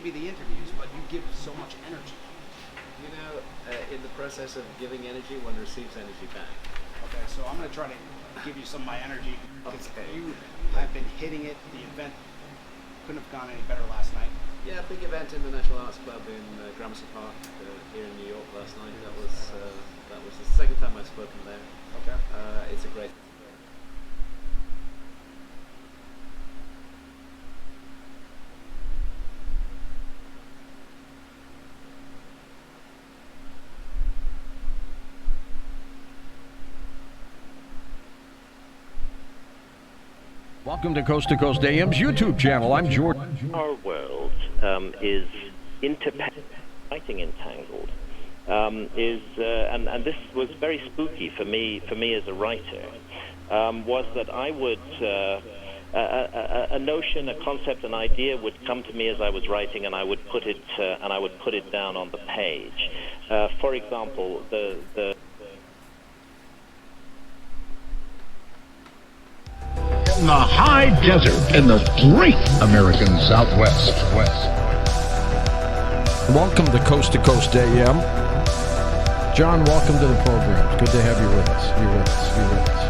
maybe the interviews, but you give so much energy. You know, in the process of giving energy, one receives energy back. Okay, so I'm going to try to give you some of my energy. Okay. You have been hitting it. The event couldn't have gone any better last night. Yeah, big event in the National Arts Club in Gramercy Park here in New York last night. That was the second time I've spoken there. Okay. It's a great. Welcome to Coast AM's YouTube channel. I'm George. Our world is fighting entangled. And this was very spooky for me as a writer. Was that I would a notion, a concept, an idea would come to me as I was writing, and I would put it down on the page. For example, the in the high desert in the great American Southwest. Welcome to Coast AM. John, welcome to the program. It's good to have you with us. You're with us.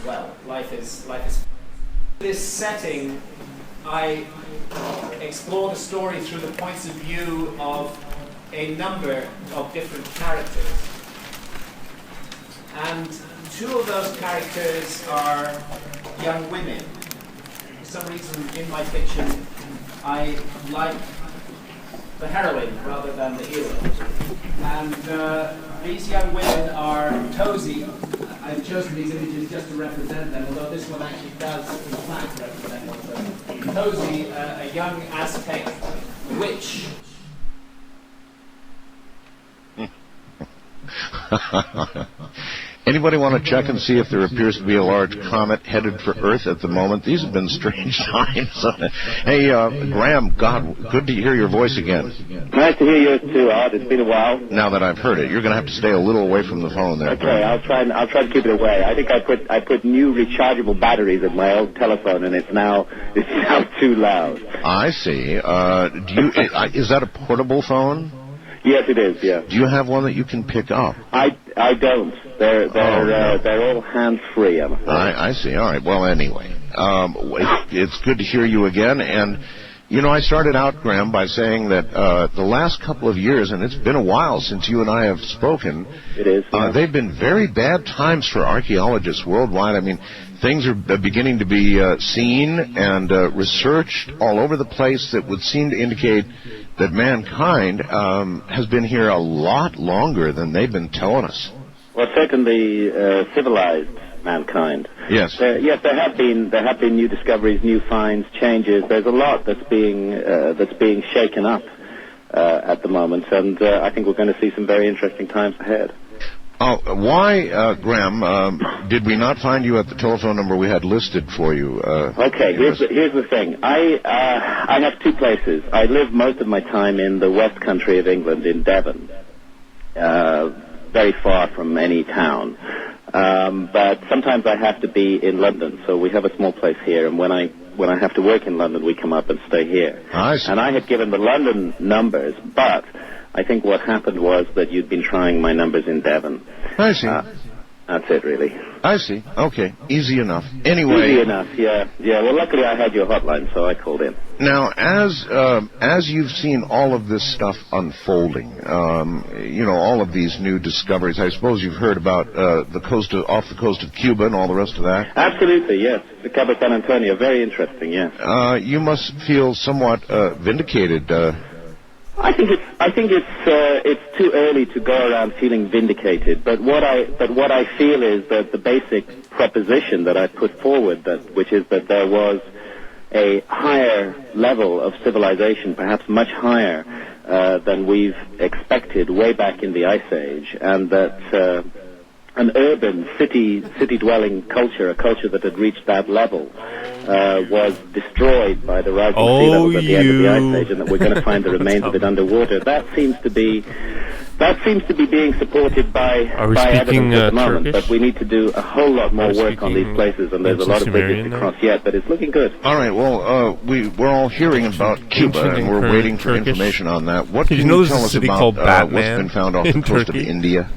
Well, life is. This setting, I explore the story through the points of view of a number of different characters. And two of those characters are young women. For some reason in my fiction, I like the heroine rather than the hero. And these young women are Tozy. I've chosen these images just to represent them, although this one actually does, in fact, represent one of them. Tozy, a young Aztec witch. Anybody want to check and see if there appears to be a large comet headed for Earth at the moment? These have been strange times. Hey, Graham, God, good to hear your voice again. Nice to hear yours too, Art. It's been a while. Now that I've heard it, you're going to have to stay a little away from the phone there. Okay, Graham. I'll try to keep it away. I think I put new rechargeable batteries in my old telephone, and it's now too loud. I see. Is that a portable phone? Yes, it is. Yeah. Do you have one that you can pick up? I don't. They're all hands free. I'm afraid. I see. All right. Well, anyway, it's good to hear you again. And you know, I started out, Graham, by saying that the last couple of years, and it's been a while since you and I have spoken. It is. Yeah. They've been very bad times for archaeologists worldwide. I mean, things are beginning to be seen and researched all over the place that would seem to indicate that mankind has been here a lot longer than they've been telling us. Well, certainly civilized mankind. Yes. There have been new discoveries, new finds, changes. There's a lot that's being shaken up at the moment, and I think we're going to see some very interesting times ahead. Oh, why, Graham, did we not find you at the telephone number we had listed for you? Okay, here's the thing. I have two places. I live most of my time in the West Country of England, in Devon, very far from any town. But sometimes I have to be in London, so we have a small place here, and when I have to work in London, we come up and stay here. I see. And I had given the London numbers, but I think what happened was that you'd been trying my numbers in Devon. I see. That's it, really. I see. Okay. Easy enough. Anyway. Easy enough, yeah. Well, luckily I had your hotline, so I called in. Now, as you've seen all of this stuff unfolding, all of these new discoveries, I suppose you've heard about off the coast of Cuba and all the rest of that? Absolutely, yes. The Cabo San Antonio, very interesting, yes. You must feel somewhat vindicated. I think it's too early to go around feeling vindicated. But what I feel is that the basic proposition that I put forward, which is that there was a higher level of civilization, perhaps much higher than we've expected way back in the Ice Age, and that an urban city-dwelling culture, a culture that had reached that level, was destroyed by the rising sea levels at the end of the Ice Age, and that we're going to find the remains of it underwater. That seems to be That seems to be being supported by Are we evidence speaking at the moment, Turkish? but we need to do a whole lot more Are we work on these speaking places, and there's a lot of bridges Sumerian to now? cross yet, but it's looking good. All right. Well, we're all hearing about Cuba, ancient and and we're current waiting for Turkish. information on that. What Did can you know there's tell a us city about called what's Batman been found off in the coast of Turkey? India?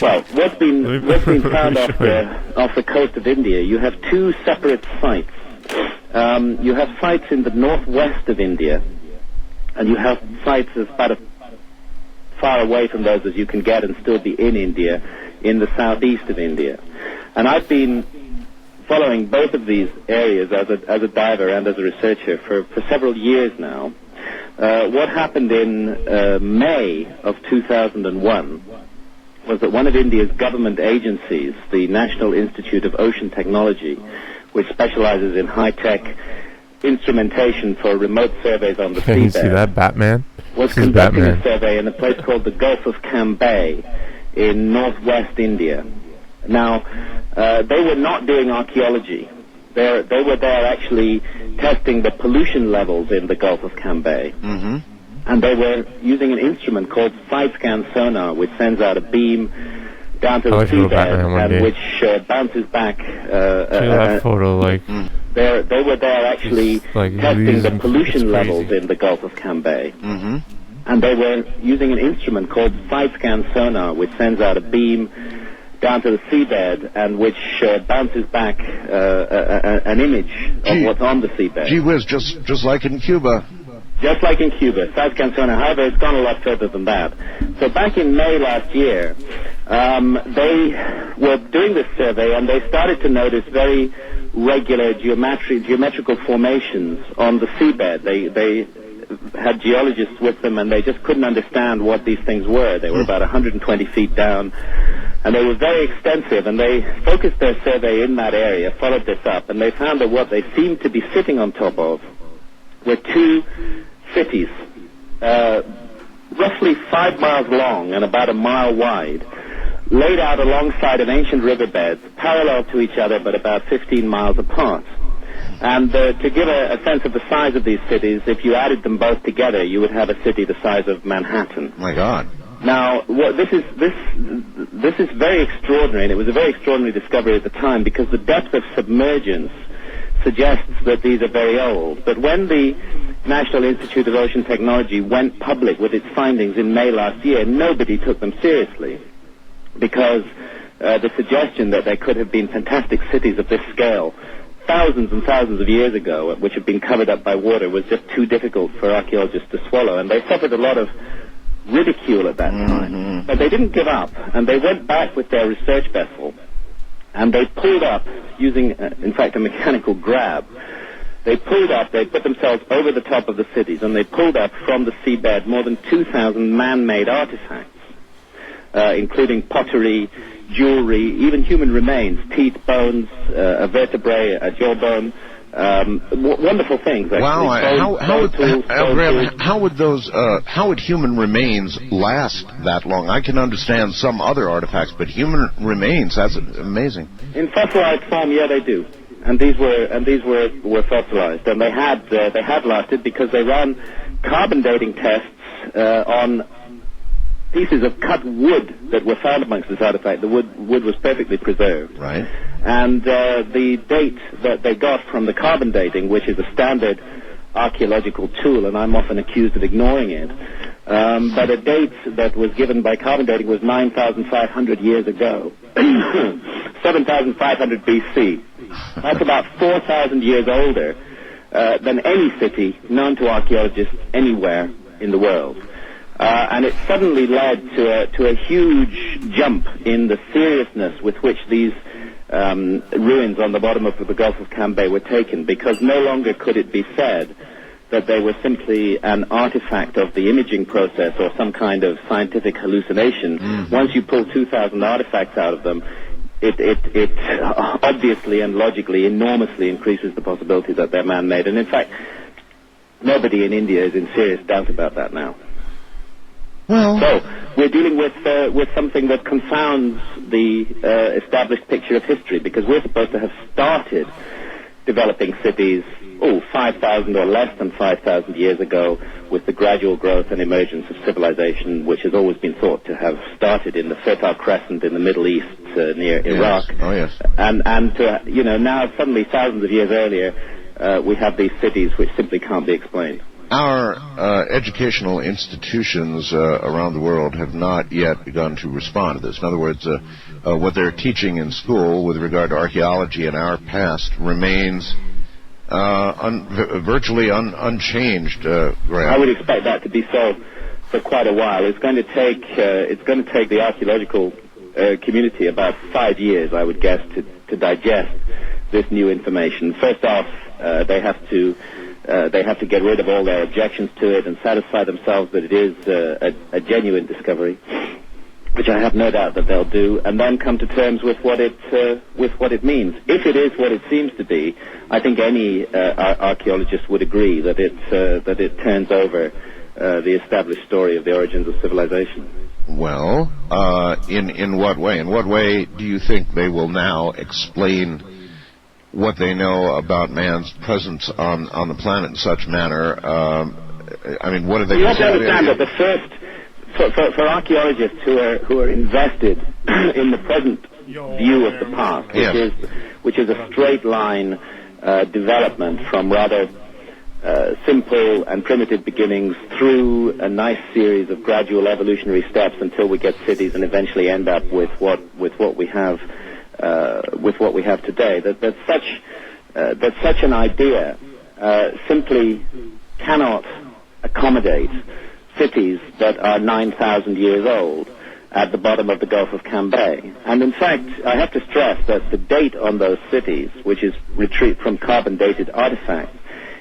Well, what's been found Let me off the coast of India, you have two separate sites. You have sites in the northwest of India, and you have sites as far away from those as you can get and still be in India, in the southeast of India. And I've been following both of these areas as a diver and as a researcher for several years now. What happened in May of 2001 was that one of India's government agencies, the National Institute of Ocean Technology, which specializes in high-tech instrumentation for remote surveys on the Can you see seabed, that, Batman? was This is conducting Batman. a survey in a place called the Gulf of Cambay in northwest India. Now, they were not doing archaeology. They were there actually testing the pollution levels in the Gulf of Cambay. Mm-hmm. And they were using an instrument called side-scan sonar, which sends out a beam down to I the like to go to Batman one seabed, and day. which bounces back. See that photo, like, They were there actually It's like testing these- the it's pollution levels crazy. in the Gulf of Cambay. Mm-hmm. And they were using an instrument called side-scan sonar, which sends out a beam down to the seabed and which bounces back an image of what's on the seabed. Gee whiz, just like in Cuba. Just like in Cuba, side-scan sonar. However, it's gone a lot further than that. So back in May last year, they were doing this survey and they started to notice very regular geometrical formations on the seabed. They had geologists with them and they just couldn't understand what these things were. They were about 120 feet down and they were very extensive, and they focused their survey in that area, followed this up, and they found that what they seemed to be sitting on top of were two cities, roughly 5 miles long and about a mile wide, laid out alongside of ancient riverbeds, parallel to each other but about 15 miles apart. And to give a sense of the size of these cities, if you added them both together, you would have a city the size of Manhattan. My God. Now, this is very extraordinary, and it was a very extraordinary discovery at the time because the depth of submergence suggests that these are very old. But when the National Institute of Ocean Technology went public with its findings in May last year, nobody took them seriously because the suggestion that there could have been fantastic cities of this scale thousands and thousands of years ago, which had been covered up by water, was just too difficult for archaeologists to swallow. And they suffered a lot of ridicule at that time. But they didn't give up, and they went back with their research vessel, and they pulled up using, in fact, a mechanical grab. They pulled up, they put themselves over the top of the cities, and they pulled up from the seabed more than 2,000 man-made artifacts, including pottery, jewelry, even human remains, teeth, bones, a vertebrae, a jawbone, wonderful things. Actually. Wow! Tools. How would human remains last that long? I can understand some other artifacts, but human remains—that's amazing. In fossilized form, yeah, they do. And these were fossilized, and they had lasted because they ran carbon dating tests on pieces of cut wood that were found amongst this artifact. The wood was perfectly preserved. Right. And the date that they got from the carbon dating, which is a standard archaeological tool, and I'm often accused of ignoring it, but a date that was given by carbon dating was 9,500 years ago, 7,500 BC. That's about 4,000 years older than any city known to archaeologists anywhere in the world. And it suddenly led to a huge jump in the seriousness with which these ruins on the bottom of the Gulf of Cambay were taken, because no longer could it be said that they were simply an artifact of the imaging process or some kind of scientific hallucination. Once you pull 2,000 artifacts out of them, it obviously and logically enormously increases the possibility that they're man-made. And in fact, nobody in India is in serious doubt about that now. Well, so we're dealing with something that confounds the established picture of history, because we're supposed to have started developing cities, 5,000 or less than 5,000 years ago, with the gradual growth and emergence of civilization, which has always been thought to have started in the Fertile Crescent in the Middle East near Iraq. Oh, yes. And now suddenly thousands of years earlier, we have these cities which simply can't be explained. Our educational institutions around the world have not yet begun to respond to this. In other words, what they're teaching in school with regard to archaeology and our past remains virtually unchanged, Graham. I would expect that to be so for quite a while. It's going to take the archaeological community about 5 years, I would guess, to digest this new information. First off, they have to get rid of all their objections to it and satisfy themselves that it is a genuine discovery, which I have no doubt that they'll do, and then come to terms with what it means. If it is what it seems to be, I think any archaeologist would agree that it turns over the established story of the origins of civilization. Well, in what way? In what way do you think they will now explain what they know about man's presence on the planet in such manner? I mean, what are they? You have to understand that the first. For archaeologists who are invested in the present view of the past, which is a straight line development from rather simple and primitive beginnings through a nice series of gradual evolutionary steps until we get cities and eventually end up with what we have today. That such an idea simply cannot accommodate cities that are 9,000 years old at the bottom of the Gulf of Cambay. And in fact, I have to stress that the date on those cities, which is retrieved from carbon-dated artifacts,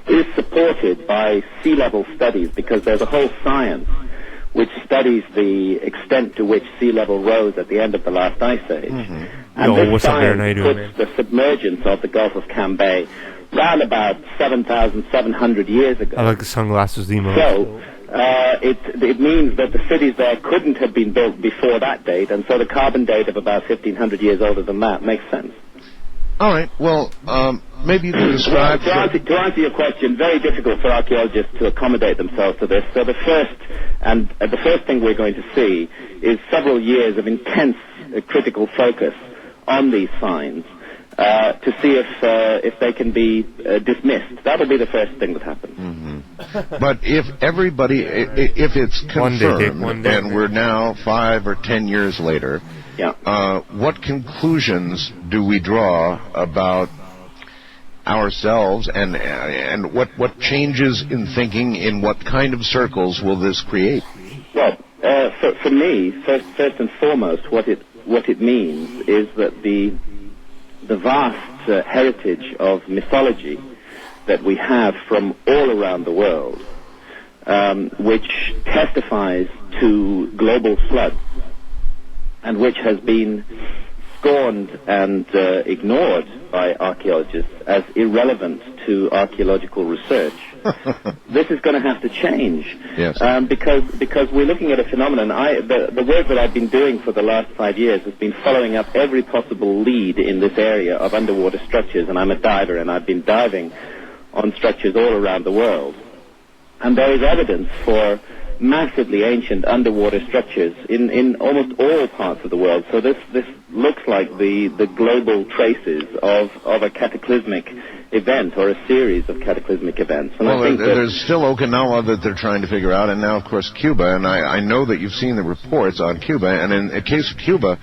is supported by sea level studies, because there's a whole science which studies the extent to which sea level rose at the end of the last ice age. Mm-hmm. And this science puts the submergence of the Gulf of Cambay round about 7,700 years ago. I like the sunglasses emo. So, it means that the cities there couldn't have been built before that date, and so the carbon date of about 1,500 years older than that makes sense. All right. Well, maybe you can describe... Well, to answer your question, very difficult for archaeologists to accommodate themselves to this. So the first thing we're going to see is several years of intense critical focus on these finds to see if they can be dismissed. That'll be the first thing that happens. Mm-hmm. But if it's confirmed, and we're now 5 or 10 years later, what conclusions do we draw about ourselves, and what changes in thinking, in what kind of circles will this create? Well, for me, first and foremost, what it means is that the vast heritage of mythology that we have from all around the world, which testifies to global floods, and which has been scorned and ignored by archaeologists as irrelevant to archaeological research. This is going to have to change, yes. because we're looking at a phenomenon. The work that I've been doing for the last 5 years has been following up every possible lead in this area of underwater structures, and I'm a diver, and I've been diving on structures all around the world. And there is evidence for massively ancient underwater structures in almost all parts of the world. So this looks like the global traces of a cataclysmic event, or a series of cataclysmic events. And well, I think there's still Okinawa that they're trying to figure out, and now, of course, Cuba. And I know that you've seen the reports on Cuba. And in the case of Cuba,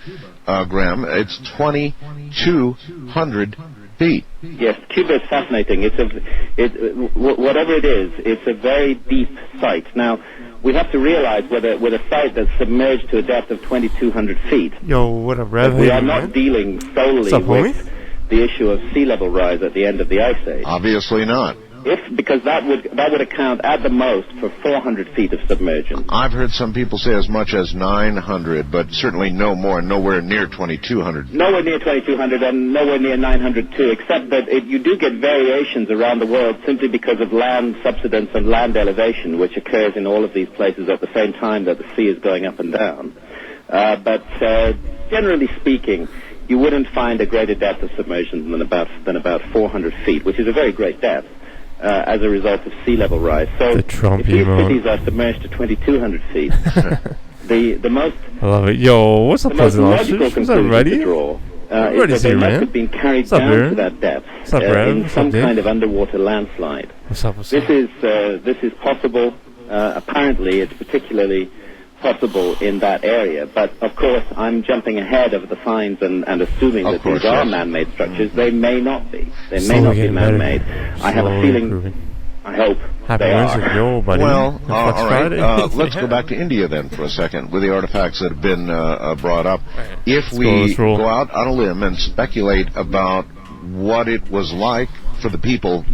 Graham, it's 2,200 feet. Yes, Cuba is fascinating. Whatever it is, it's a very deep site. Now, we have to realize with a site that's submerged to a depth of 2,200 feet. Yo, what a rev. We are not dealing solely with the issue of sea level rise at the end of the ice age. Obviously not. Because that would account at the most for 400 feet of submersion. I've heard some people say as much as 900, but certainly no more, nowhere near 2,200. Nowhere near 2,200 and nowhere near 900 too, except that you do get variations around the world simply because of land subsidence and land elevation, which occurs in all of these places at the same time that the sea is going up and down. But generally speaking, you wouldn't find a greater depth of submersion than about 400 feet, which is a very great depth as a result of sea level rise. So The Trump if these emote. cities are submerged to 2,200 feet, the most I love it. Yo, what's up, the most President logical Officers? Is that conclusion ready? to draw Ready is that to they you, must man. have been carried What's up, down Baron? to that depth What's up, Baron? in What's some up, Dave? kind of underwater landslide. What's up, what's This up? is possible. Apparently, it's particularly possible in that area. But of course, I'm jumping ahead of the finds and assuming Of that course, these are yes. man-made structures. They may not be. They may Slowly not be getting better. man-made. I have a Slowly feeling. improving. I hope Happy they Wednesday, are. yo, buddy. Well, Flex all right. Friday. Let's go back to India then for a second with the artifacts that have been brought up. If go, we let's roll. go out on a limb and speculate about what it was like for the people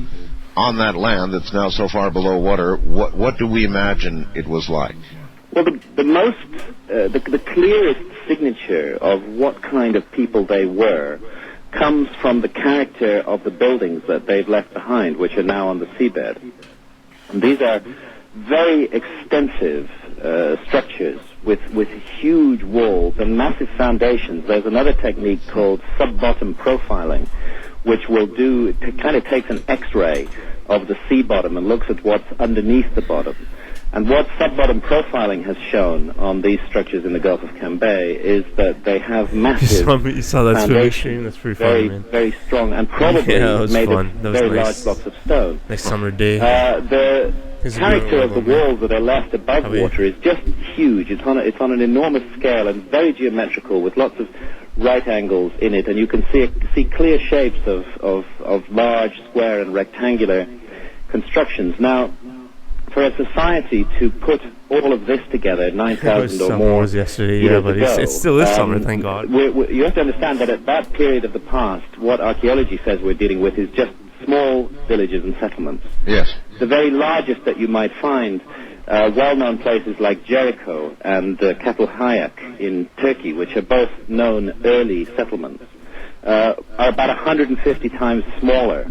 on that land that's now so far below water, what do we imagine it was like? Well, the clearest signature of what kind of people they were comes from the character of the buildings that they've left behind, which are now on the seabed. And these are very extensive structures with huge walls and massive foundations. There's another technique called sub-bottom profiling, which kind of takes an X-ray of the sea bottom and looks at what's underneath the bottom. And what sub-bottom profiling has shown on these structures in the Gulf of Cambay is that they have massive You saw that swimming foundations, stream? That's pretty very, funny, man. very strong, and probably Yeah, that was made fun. of That was very nice. large blocks of stone. Nice summer day. The Here's a character good of the one, man. walls that are left above How are you? water is just huge. It's on an enormous scale and very geometrical, with lots of right angles in it, and you can see clear shapes of large, square, and rectangular constructions. Now, for a society to put all of this together, 9,000 or Summer more was yesterday, years yeah, but ago, it still is summer, thank God. you have to understand that at that period of the past, what archaeology says we're dealing with is just small villages and settlements. Yes. The very largest that you might find, well-known places like Jericho and Catalhayak in Turkey, which are both known early settlements, are about 150 times smaller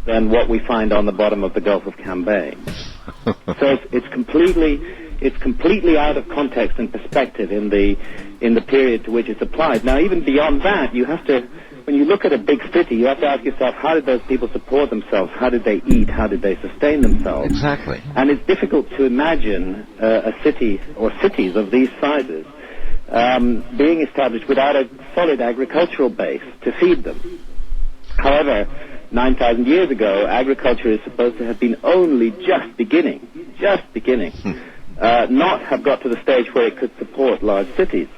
than what we find on the bottom of the Gulf of Cambay. So it's completely out of context and perspective in the period to which it's applied. Now, even beyond that, you have to, when you look at a big city, you have to ask yourself, how did those people support themselves? How did they eat? How did they sustain themselves? Exactly. And it's difficult to imagine a city or cities of these sizes being established without a solid agricultural base to feed them. However, 9,000 years ago, agriculture is supposed to have been only just beginning, not have got to the stage where it could support large cities.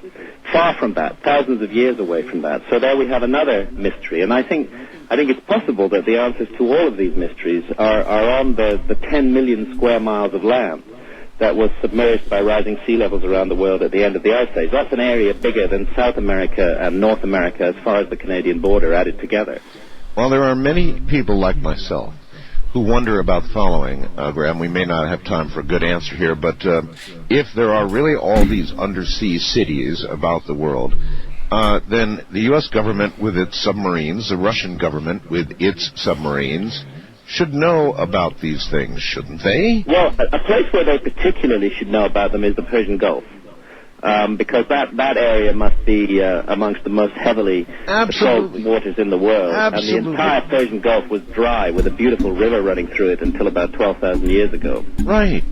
Far from that, thousands of years away from that. So there we have another mystery, and I think it's possible that the answers to all of these mysteries are on the 10 million square miles of land that was submerged by rising sea levels around the world at the end of the Ice Age. That's an area bigger than South America and North America as far as the Canadian border added together. Well, there are many people like myself who wonder about the following, Graham. We may not have time for a good answer here, but if there are really all these undersea cities about the world, then the U.S. government with its submarines, the Russian government with its submarines, should know about these things, shouldn't they? Well, a place where they particularly should know about them is the Persian Gulf. Because that area must be amongst the most heavily patrolled waters in the world. Absolutely. And the entire Persian Gulf was dry with a beautiful river running through it until about 12,000 years ago. Right.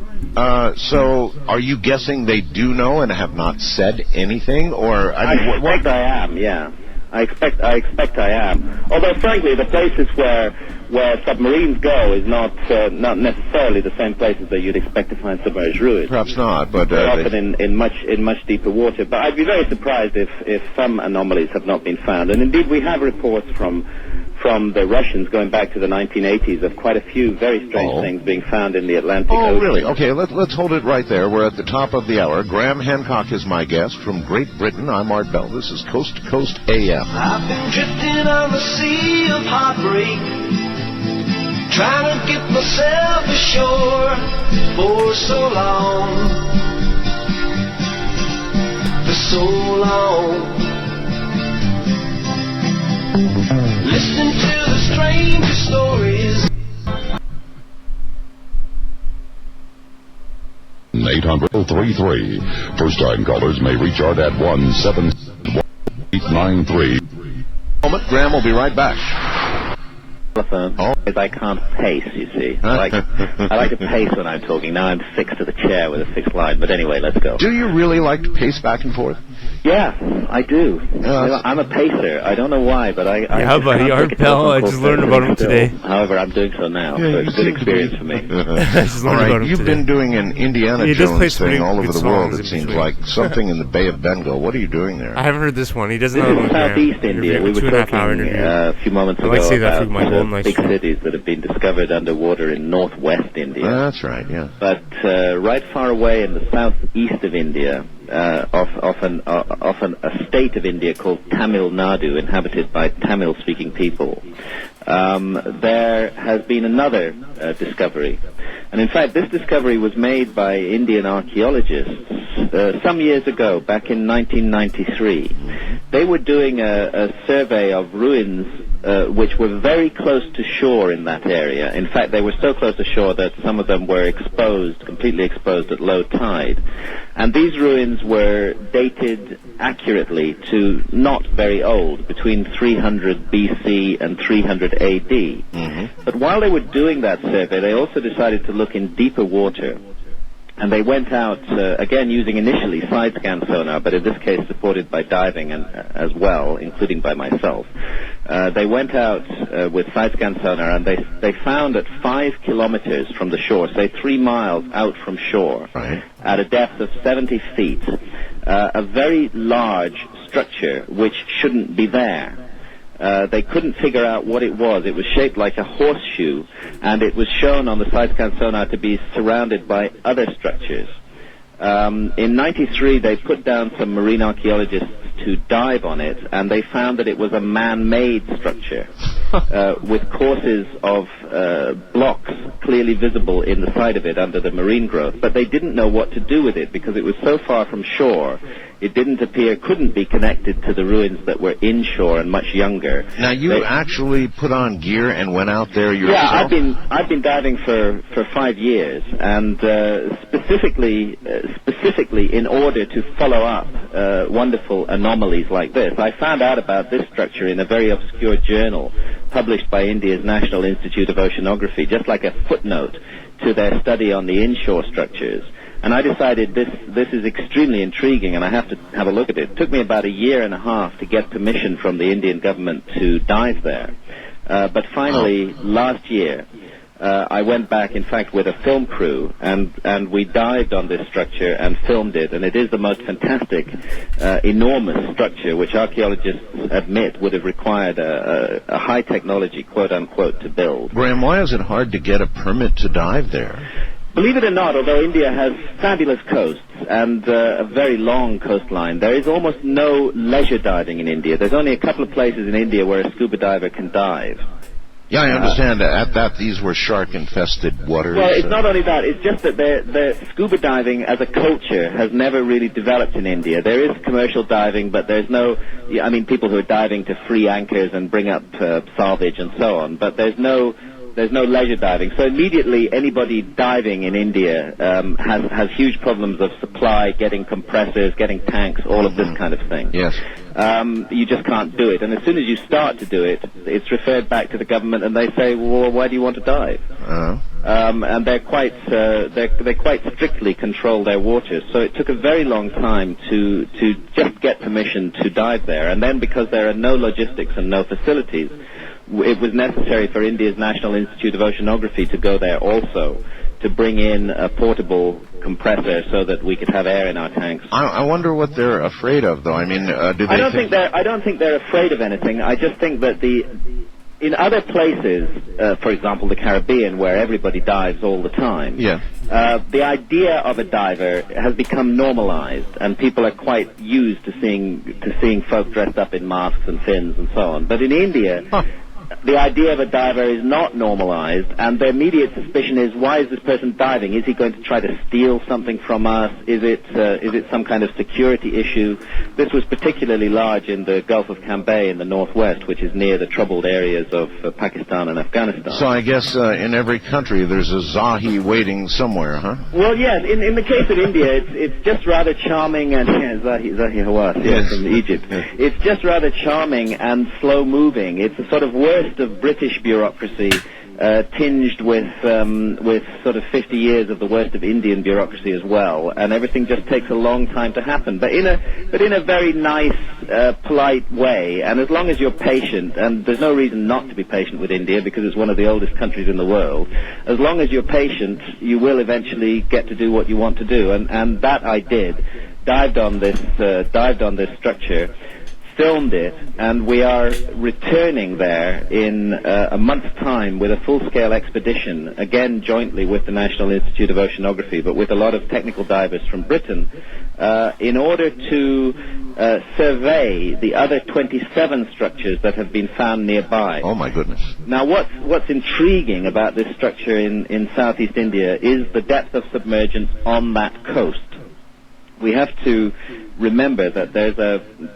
So are you guessing they do know and have not said anything? Or I expect I am, yeah. I expect I am. Although, frankly, the places where submarines go is not necessarily the same places that you'd expect to find submerged ruins. Perhaps not, but They're often in much deeper water. But I'd be very surprised if some anomalies have not been found. And indeed, we have reports from the Russians going back to the 1980s of quite a few very strange things being found in the Atlantic Ocean. Oh, really? Okay, let's hold it right there. We're at the top of the hour. Graham Hancock is my guest from Great Britain. I'm Art Bell. This is Coast to Coast AM. I've been drifting on the sea of heartbreak, trying to get myself ashore for so long, Listen to the strange stories. 800-33. First-time callers may reach Art at 1-7-893. moment. Graham will be right back. Telephone. Oh. Is I can't pace, you see. I like to pace when I'm talking. Now I'm fixed to the chair with a fixed line. But anyway, let's go. Do you really like to pace back and forth? Yeah, I do. I'm a pacer. I don't know why, but I Yeah, buddy, our pal, I just learned about him today. However, I'm doing so now, so it's a good experience for me. All right, you've been doing an Indiana Jones thing all over the world, it seems like. Something in the Bay of Bengal. What are you doing there? I haven't heard this one. He doesn't This know is about Southeast India. We were talking a few moments ago about big cities that have been discovered underwater in northwest India. That's right, yeah. But right far away in the southeast of India, often a state of India called Tamil Nadu, inhabited by Tamil-speaking people, there has been another discovery. And in fact, this discovery was made by Indian archaeologists some years ago, back in 1993. They were doing a survey of ruins which were very close to shore in that area. In fact, they were so close to shore that some of them were exposed, completely exposed at low tide. And these ruins were dated accurately to not very old, between 300 BC and 300 AD. Mm-hmm. But while they were doing that survey, they also decided to look in deeper water. And they went out, again using initially side-scan sonar, but in this case supported by diving as well, including by myself. They went out with side-scan sonar, and they found at 5 kilometers from the shore, say 3 miles out from shore, right, at a depth of 70 feet, a very large structure which shouldn't be there. They couldn't figure out what it was. It was shaped like a horseshoe, and it was shown on the side-scan sonar to be surrounded by other structures. In '93, they put down some marine archaeologists to dive on it, and they found that it was a man-made structure with courses of blocks clearly visible in the side of it under the marine growth. But they didn't know what to do with it because it was so far from shore. It couldn't be connected to the ruins that were inshore and much younger. Now, you actually put on gear and went out there yourself? Yeah, I've been diving for 5 years, and specifically in order to follow up wonderful anomalies like this. I found out about this structure in a very obscure journal published by India's National Institute of Oceanography, just like a footnote to their study on the inshore structures. And I decided this is extremely intriguing, and I have to have a look at it. It took me about 1.5 years to get permission from the Indian government to dive there. But finally, last year, I went back, in fact, with a film crew, and we dived on this structure and filmed it. And it is the most fantastic, enormous structure, which archaeologists admit would have required a high technology, quote-unquote, to build. Graham, why is it hard to get a permit to dive there? Believe it or not, although India has fabulous coasts and a very long coastline, there is almost no leisure diving in India. There's only a couple of places in India where a scuba diver can dive. Yeah, I understand. At that, these were shark-infested waters. Well, it's not only that. It's just that the scuba diving as a culture has never really developed in India. There is commercial diving, but there's no... I mean, people who are diving to free anchors and bring up salvage and so on, but there's no leisure diving. So immediately anybody diving in India has huge problems of supply, getting compressors, getting tanks, all of this kind of thing. Yes. You just can't do it. And as soon as you start to do it, it's referred back to the government, and they say, well, why do you want to dive? And they quite strictly control their waters. So it took a very long time to just get permission to dive there. And then because there are no logistics and no facilities, it was necessary for India's National Institute of Oceanography to go there also, to bring in a portable compressor so that we could have air in our tanks. I wonder what they're afraid of, though. I mean, I don't think they're afraid of anything. I just think that in other places, for example, the Caribbean, where everybody dives all the time, the idea of a diver has become normalized, and people are quite used to seeing folk dressed up in masks and fins and so on. But in India, the idea of a diver is not normalized, and the immediate suspicion is, why is this person diving? Is he going to try to steal something from us? Is it some kind of security issue? This was particularly large in the Gulf of Cambay in the northwest, which is near the troubled areas of Pakistan and Afghanistan. So I guess in every country there's a Zahi waiting somewhere, huh? Well, yes. In the case of India, it's just rather charming, and Zahi Hawass, yes, from Egypt. It's just rather charming and slow-moving. It's a sort of worst of British bureaucracy, tinged with sort of 50 years of the worst of Indian bureaucracy as well, and everything just takes a long time to happen. But in a very nice, polite way, and as long as you're patient, and there's no reason not to be patient with India because it's one of the oldest countries in the world. As long as you're patient, you will eventually get to do what you want to do, and that I did. Dived on this structure, filmed it, and we are returning there in a month's time with a full-scale expedition, again jointly with the National Institute of Oceanography, but with a lot of technical divers from Britain, in order to survey the other 27 structures that have been found nearby. Oh, my goodness. Now, what's intriguing about this structure in southeast India is the depth of submergence on that coast. We have to remember that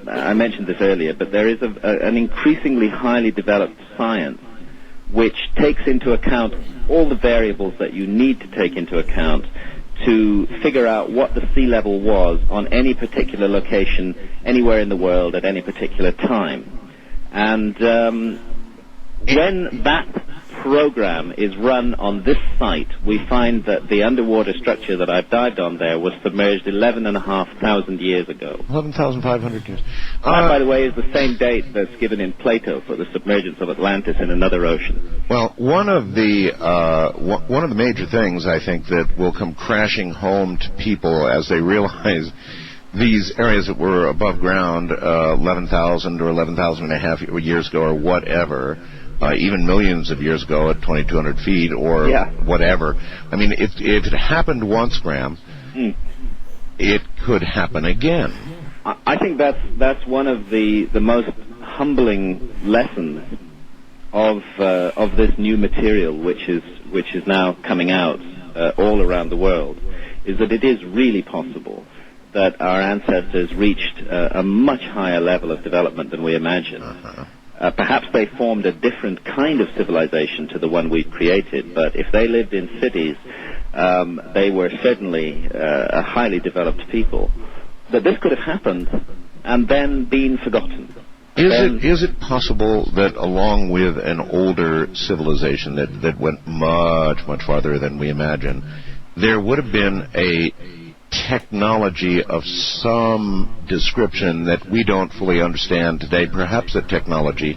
I mentioned this earlier, but there is an increasingly highly developed science which takes into account all the variables that you need to take into account to figure out what the sea level was on any particular location, anywhere in the world, at any particular time. And when that program is run on this site, we find that the underwater structure that I've dived on there was submerged 11,500 years ago. 11,500 years. That, by the way, is the same date that's given in Plato for the submergence of Atlantis in another ocean. Well, one of the major things I think that will come crashing home to people as they realize these areas that were above ground 11,000 or 11,500 years ago or whatever, even millions of years ago at 2,200 feet or whatever. I mean, if it happened once, Graham, it could happen again. I think that's one of the most humbling lessons of this new material, which is now coming out all around the world, is that it is really possible that our ancestors reached a much higher level of development than we imagined. Perhaps they formed a different kind of civilization to the one we've created, but if they lived in cities, they were certainly a highly developed people. That this could have happened and then been forgotten. Is it possible that along with an older civilization that went much, much farther than we imagine, there would have been a technology of some description that we don't fully understand today, perhaps a technology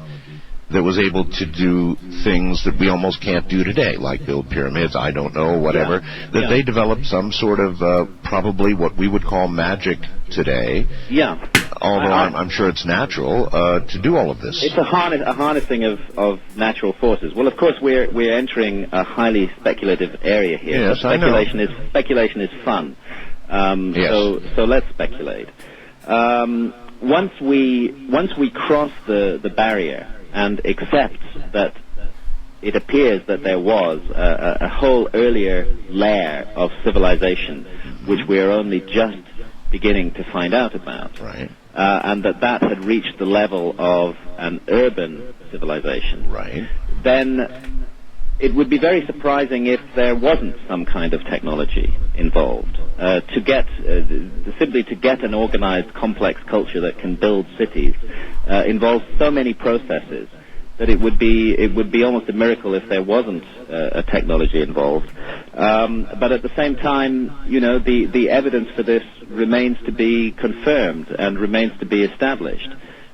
that was able to do things that we almost can't do today, like build pyramids, I don't know, whatever, they developed some sort of probably what we would call magic today. Yeah. Although I'm sure it's natural to do all of this. It's a harnessing of natural forces. Well, of course, we're entering a highly speculative area here. Yes, I know. Speculation is fun. So let's speculate. Once we cross the barrier and accept that it appears that there was a whole earlier layer of civilization which we are only just beginning to find out about, right? And that had reached the level of an urban civilization, right? Then it would be very surprising if there wasn't some kind of technology involved. Simply to get an organized, complex culture that can build cities involves so many processes that it would be almost a miracle if there wasn't a technology involved. But at the same time, the evidence for this remains to be confirmed and remains to be established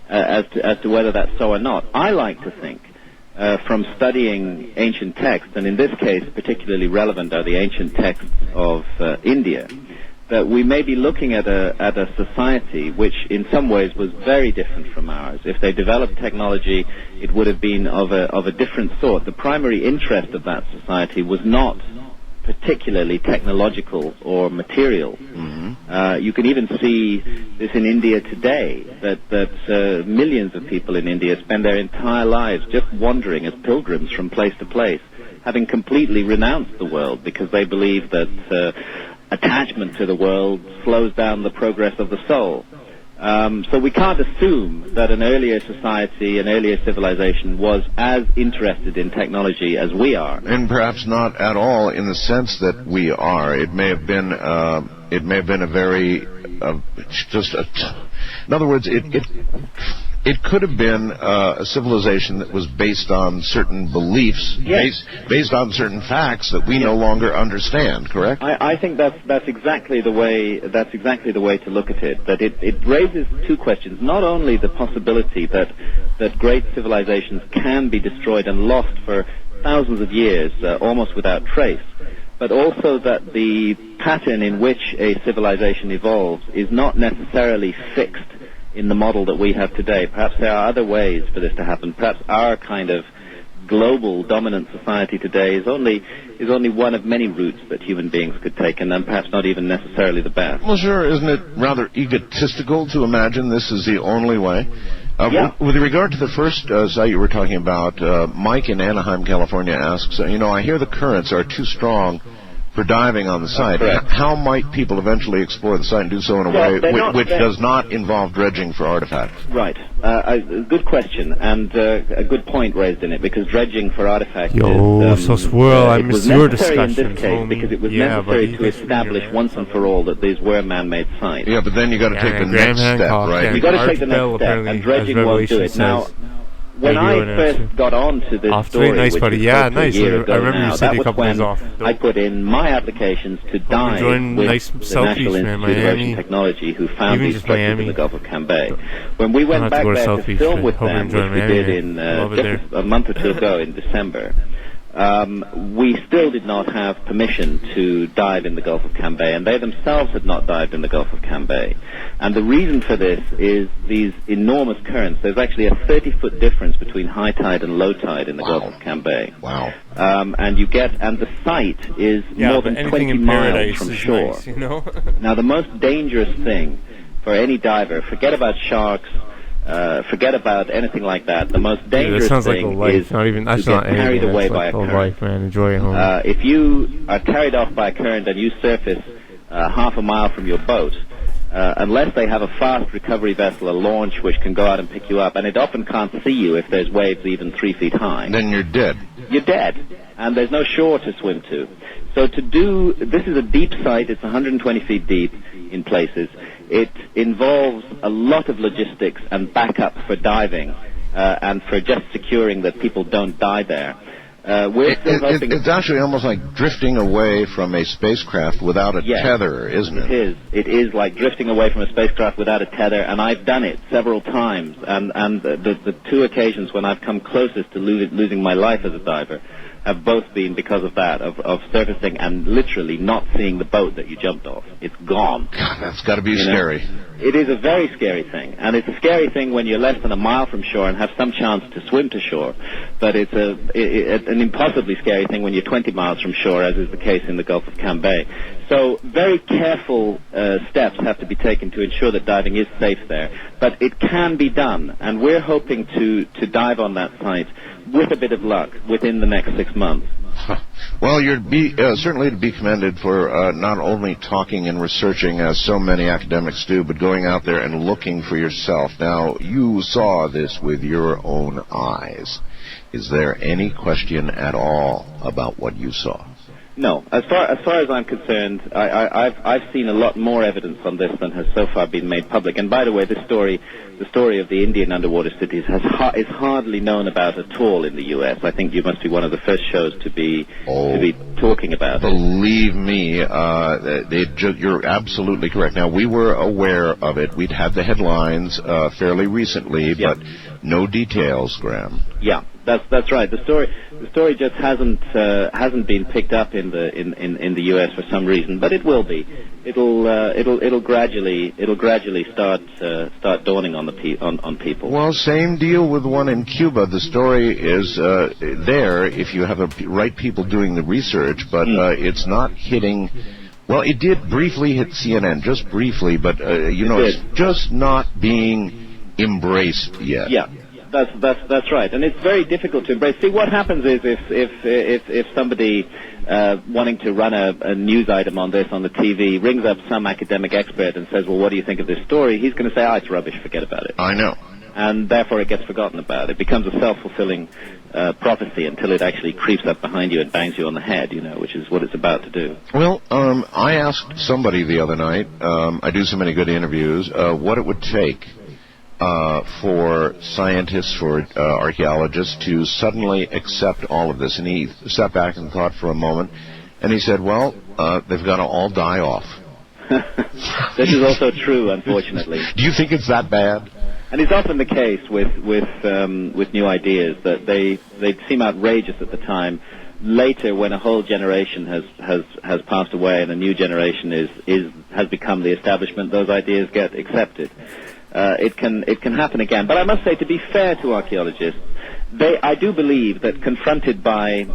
as to whether that's so or not. I like to think, from studying ancient texts, and in this case particularly relevant are the ancient texts of India, that we may be looking at a society which in some ways was very different from ours. If they developed technology, it would have been of a different sort. The primary interest of that society was not particularly technological or material. You can even see this in India today, that that millions of people in India spend their entire lives just wandering as pilgrims from place to place, having completely renounced the world because they believe that attachment to the world slows down the progress of the soul. So we can't assume that an earlier society, an earlier civilization was as interested in technology as we are. And perhaps not at all in the sense that we are. It may have been a very, in other words, it could have been a civilization that was based on certain beliefs, based on certain facts that we no longer understand. Correct? I think that's exactly the way to look at it. That it raises two questions: not only the possibility that great civilizations can be destroyed and lost for thousands of years, almost without trace, but also that the pattern in which a civilization evolves is not necessarily fixed in the model that we have today. Perhaps there are other ways for this to happen. Perhaps our kind of global dominant society today is only one of many routes that human beings could take, and then perhaps not even necessarily the best. Well, sure. Isn't it rather egotistical to imagine this is the only way? With regard to the first site you were talking about, Mike in Anaheim, California asks, I hear the currents are too strong for diving on the site. How might people eventually explore the site and do so in a way which does not involve dredging for artifacts? Right. A good question, and a good point raised in it, because dredging for artifacts I missed your discussion. In this case, because it was necessary to establish once and for all that these were man-made sites. Yeah, but then you got to take the next step, right? You got to take the next step, and dredging won't do it. Now, when I first got on to this story, nice, which buddy. was Yeah, a nice. year ago I remember now, you said that a was couple when days off. I put in my applications to dive with nice the National Institute of Ocean Technology, who found these structures in the Gulf of Cambay. When we went back there to film with them, which we did in just a month or two ago in December, we still did not have permission to dive in the Gulf of Cambay, and they themselves had not dived in the Gulf of Cambay. And the reason for this is these enormous currents. There's actually a 30-foot difference between high tide and low tide in the Gulf of Cambay. Wow. And the site is more than 20 miles from shore. Nice, Now, the most dangerous thing for any diver, forget about sharks, forget about anything like that. The most dangerous thing is to get carried away by a current. Enjoy it home. If you are carried off by a current and you surface half a mile from your boat, unless they have a fast recovery vessel, a launch, which can go out and pick you up, and it often can't see you if there's waves even 3 feet high. Then you're dead. You're dead, and there's no shore to swim to. So this is a deep site. It's 120 feet deep in places. It involves a lot of logistics and backup for diving and for just securing that people don't die there. It's actually almost like drifting away from a spacecraft without a tether, isn't it? It is like drifting away from a spacecraft without a tether, and I've done it several times. And the two occasions when I've come closest to losing my life as a diver have both been because of that, of surfacing and literally not seeing the boat that you jumped off. It's gone. God, that's got to be scary. It is a very scary thing, and it's a scary thing when you're less than a mile from shore and have some chance to swim to shore, but it's an impossibly scary thing when you're 20 miles from shore, as is the case in the Gulf of Cambay. So very careful steps have to be taken to ensure that diving is safe there, but it can be done, and we're hoping to dive on that site with a bit of luck within the next 6 months. Well, you're certainly to be commended for not only talking and researching as so many academics do, but going out there and looking for yourself. Now, you saw this with your own eyes. Is there any question at all about what you saw? No. As far as I'm concerned, I've seen a lot more evidence on this than has so far been made public. And by the way, the story of the Indian underwater cities is hardly known about at all in the U.S. I think you must be one of the first shows to be talking about it. Believe me, you're absolutely correct. Now, we were aware of it. We'd had the headlines fairly recently, but no details, Graham. Yeah, that's right. The story just hasn't been picked up in the U.S. for some reason, but it will be. It'll gradually start dawning on people. Well, same deal with the one in Cuba. The story is there if you have the right people doing the research, but it's not hitting. Well, it did briefly hit CNN, just briefly, but it's just not being embraced yet. Yeah. That's right, and it's very difficult to embrace. See, what happens is if somebody wanting to run a news item on this on the TV rings up some academic expert and says, "Well, what do you think of this story?" He's going to say, "Oh, it's rubbish. Forget about it." I know. And therefore, it gets forgotten about. It becomes a self-fulfilling prophecy until it actually creeps up behind you and bangs you on the head, which is what it's about to do. Well, I asked somebody the other night. I do so many good interviews. What it would take for scientists, for archaeologists to suddenly accept all of this. And he sat back and thought for a moment, and he said, well, they've got to all die off. This is also true, unfortunately. Do you think it's that bad? And it's often the case with new ideas that they seem outrageous at the time. Later, when a whole generation has passed away and a new generation has become the establishment, those ideas get accepted. It can happen again. But I must say, to be fair to archaeologists, I do believe that confronted by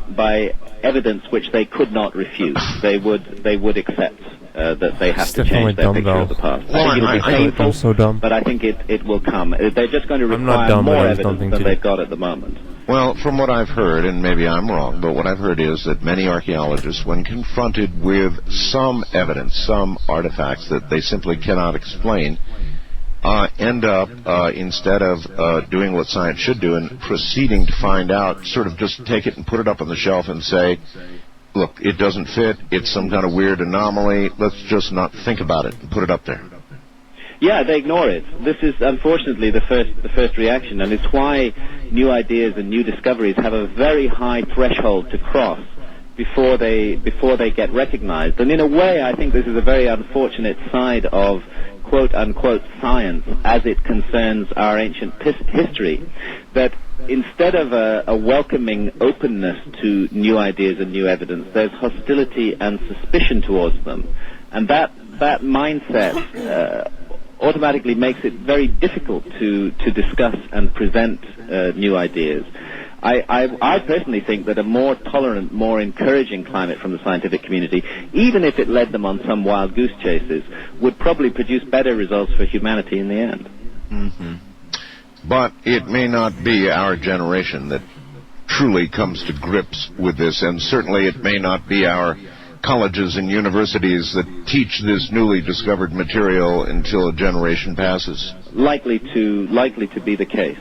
evidence which they could not refute, they would accept that they have to change their picture of the past. Well, I think it'll be painful, I'm so dumb. but I think it will come. They're just going to require more evidence than they've got at the moment. Well, from what I've heard, and maybe I'm wrong, but what I've heard is that many archaeologists, when confronted with some evidence, some artifacts that they simply cannot explain, end up, instead of doing what science should do and proceeding to find out, sort of just take it and put it up on the shelf and say, look, it doesn't fit, it's some kind of weird anomaly, let's just not think about it and put it up there. Yeah, they ignore it. This is unfortunately the first reaction, and it's why new ideas and new discoveries have a very high threshold to cross before they get recognized. And in a way, I think this is a very unfortunate side of quote-unquote science as it concerns our ancient history, that instead of a welcoming openness to new ideas and new evidence, there's hostility and suspicion towards them. And that mindset automatically makes it very difficult to discuss and present new ideas. I personally think that a more tolerant, more encouraging climate from the scientific community, even if it led them on some wild goose chases, would probably produce better results for humanity in the end. Mm-hmm. But it may not be our generation that truly comes to grips with this, and certainly it may not be our colleges and universities that teach this newly discovered material until a generation passes. Likely to be the case.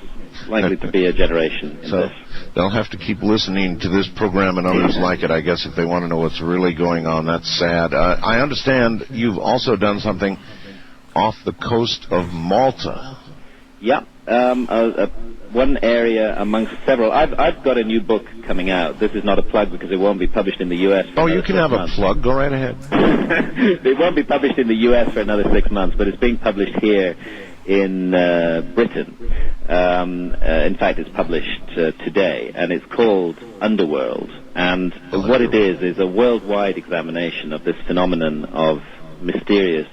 Likely to be a generation in so this. They'll have to keep listening to this program and others like it, I guess, if they want to know what's really going on. That's sad. I understand you've also done something off the coast of Malta. Yeah, one area amongst several. I've got a new book coming out. This is not a plug because it won't be published in the U.S. Oh, you can have a plug. Go right ahead. It won't be published in the U.S. for another 6 months, but it's being published here in Britain. In fact, it's published today, and it's called Underworld. And what it is a worldwide examination of this phenomenon of mysterious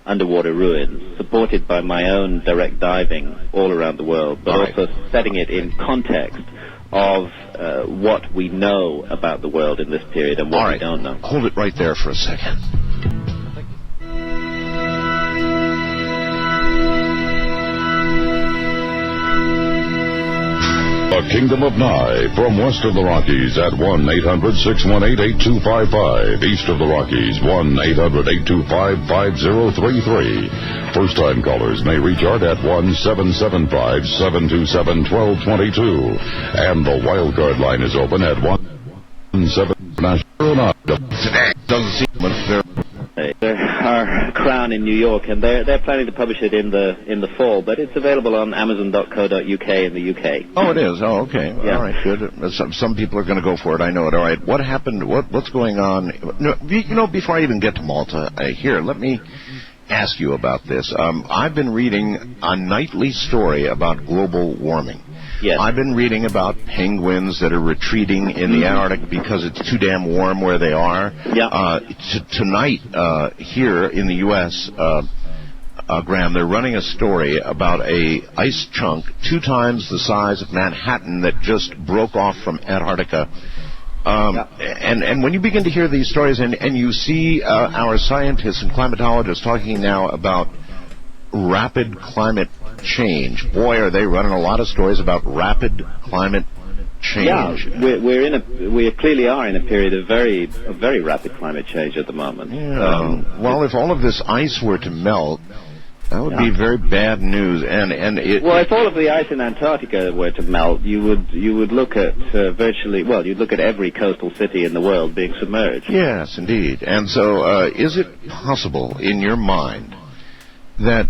underwater ruins, supported by my own direct diving all around the world, but also setting it in context of what we know about the world in this period and what we don't know. Hold it right there for a second. The Kingdom of Nye, from west of the Rockies at 1-800-618-8255. East of the Rockies, 1-800-825-5033. First-time callers may reach Art at 1-775-727-1222. And the wildcard line is open at 1-709. Today doesn't seem much there. Our Crown in New York, and they're planning to publish it in the fall, but it's available on Amazon.co.uk in the UK. Oh, it is. Oh, okay. Yeah. All right, good. Some people are going to go for it. I know it. All right. What happened? What's going on? No, before I even get to Malta, here, let me ask you about this. I've been reading a nightly story about global warming. Yes. I've been reading about penguins that are retreating in the Antarctic because it's too damn warm where they are. Yeah. Tonight, here in the U.S., Graham, they're running a story about a ice chunk 2 times the size of Manhattan that just broke off from Antarctica. And when you begin to hear these stories and you see our scientists and climatologists talking now about rapid climate change. Boy, are they running a lot of stories about rapid climate change. Yeah, we clearly are in a period of very rapid climate change at the moment. Yeah. Well, if all of this ice were to melt, that would be very bad news. If all of the ice in Antarctica were to melt, you would look at you'd look at every coastal city in the world being submerged. Yes, indeed. And so, is it possible, in your mind, that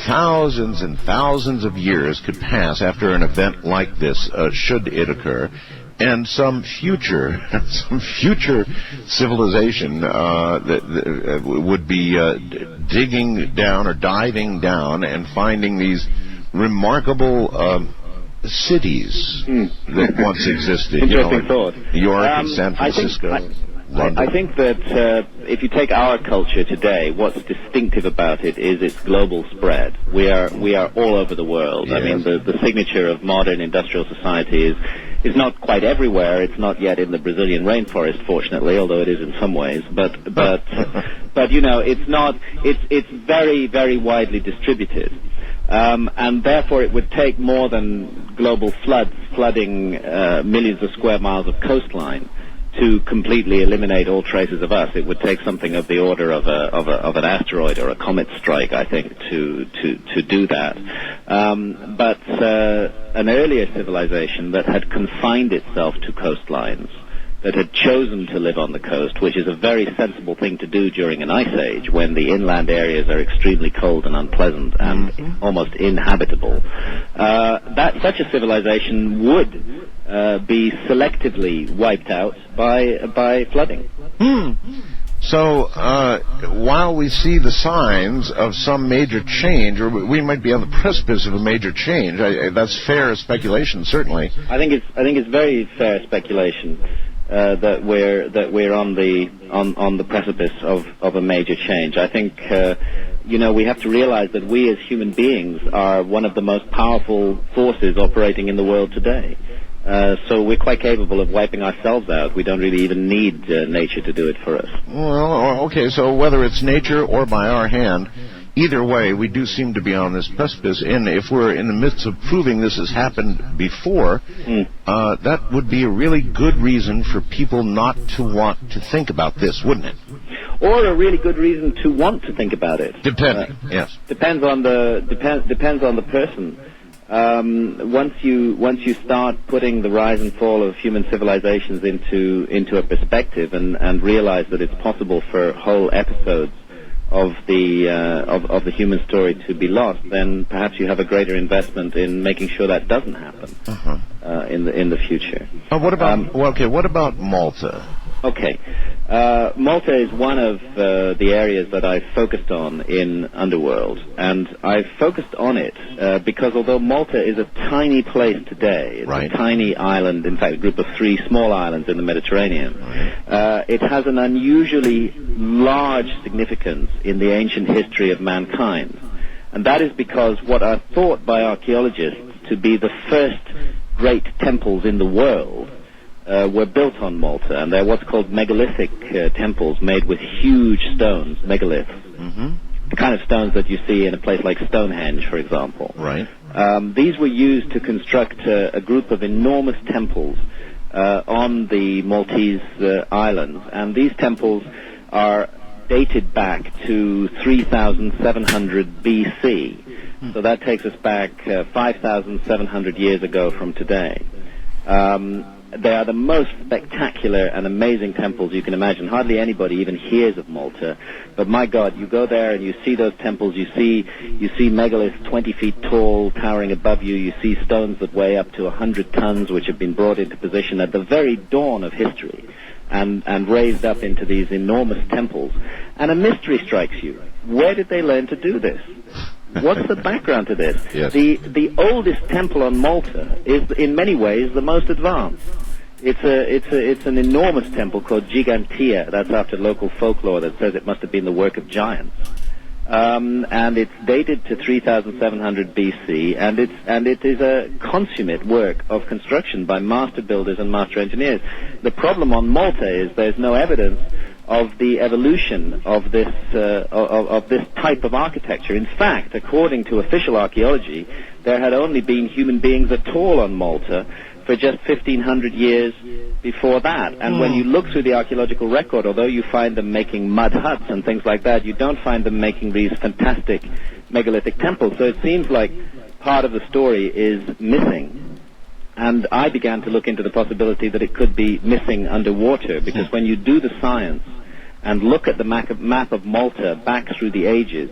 thousands and thousands of years could pass after an event like this, should it occur, and some future civilization that would be digging down or diving down and finding these remarkable cities that once existed? Interesting thought. New York and San Francisco. I think that if you take our culture today, what's distinctive about it is its global spread. We are all over the world. Yes. I mean, the signature of modern industrial society is not quite everywhere. It's not yet in the Brazilian rainforest, fortunately, although it is in some ways. But it's not. It's very, very widely distributed. And therefore it would take more than global flooding millions of square miles of coastline to completely eliminate all traces of us. It would take something of the order of an asteroid or a comet strike, I think, to do that. But an earlier civilization that had confined itself to coastlines, that had chosen to live on the coast, which is a very sensible thing to do during an ice age when the inland areas are extremely cold and unpleasant and almost inhabitable. Such a civilization would be selectively wiped out by flooding. So, while we see the signs of some major change, or we might be on the precipice of a major change, that's fair speculation, certainly. I think it's very fair speculation that we're on the precipice of a major change. I think we have to realize that we as human beings are one of the most powerful forces operating in the world today. So we're quite capable of wiping ourselves out. We don't really even need nature to do it for us. Well, okay, so whether it's nature or by our hand, either way, we do seem to be on this precipice, and if we're in the midst of proving this has happened before, that would be a really good reason for people not to want to think about this, wouldn't it? Or a really good reason to want to think about it. Depending, yes. Depends on the person. Once you start putting the rise and fall of human civilizations into a perspective and realize that it's possible for whole episodes of the human story to be lost, then perhaps you have a greater investment in making sure that doesn't happen in the future. What about Malta? Okay. Malta is one of the areas that I've focused on in Underworld, and I've focused on it because although Malta is a tiny place today, it's a tiny island, in fact a group of 3 small islands in the Mediterranean, it has an unusually large significance in the ancient history of mankind. And that is because what are thought by archaeologists to be the first great temples in the world were built on Malta, and they're what's called megalithic temples made with huge stones, megaliths. The kind of stones that you see in a place like Stonehenge, for example. Right. These were used to construct a group of enormous temples on the Maltese islands, and these temples are dated back to 3,700 BC. So that takes us back 5,700 years ago from today. They are the most spectacular and amazing temples you can imagine. Hardly anybody even hears of Malta, but my God, you go there and you see those temples. You see megaliths 20 feet tall, towering above you. You see stones that weigh up to 100 tons, which have been brought into position at the very dawn of history, and raised up into these enormous temples. And a mystery strikes you: where did they learn to do this? What's the background to this? Yes. The oldest temple on Malta is, in many ways, the most advanced. It's an enormous temple called Gigantea. That's after local folklore that says it must have been the work of giants. And it's dated to 3,700 BC, and it is a consummate work of construction by master builders and master engineers. The problem on Malta is there's no evidence of the evolution of this type of architecture. In fact, according to official archaeology, there had only been human beings at all on Malta for just 1,500 years before that. And when you look through the archaeological record, although you find them making mud huts and things like that, you don't find them making these fantastic megalithic temples. So it seems like part of the story is missing. And I began to look into the possibility that it could be missing underwater, because when you do the science and look at the map of Malta back through the ages,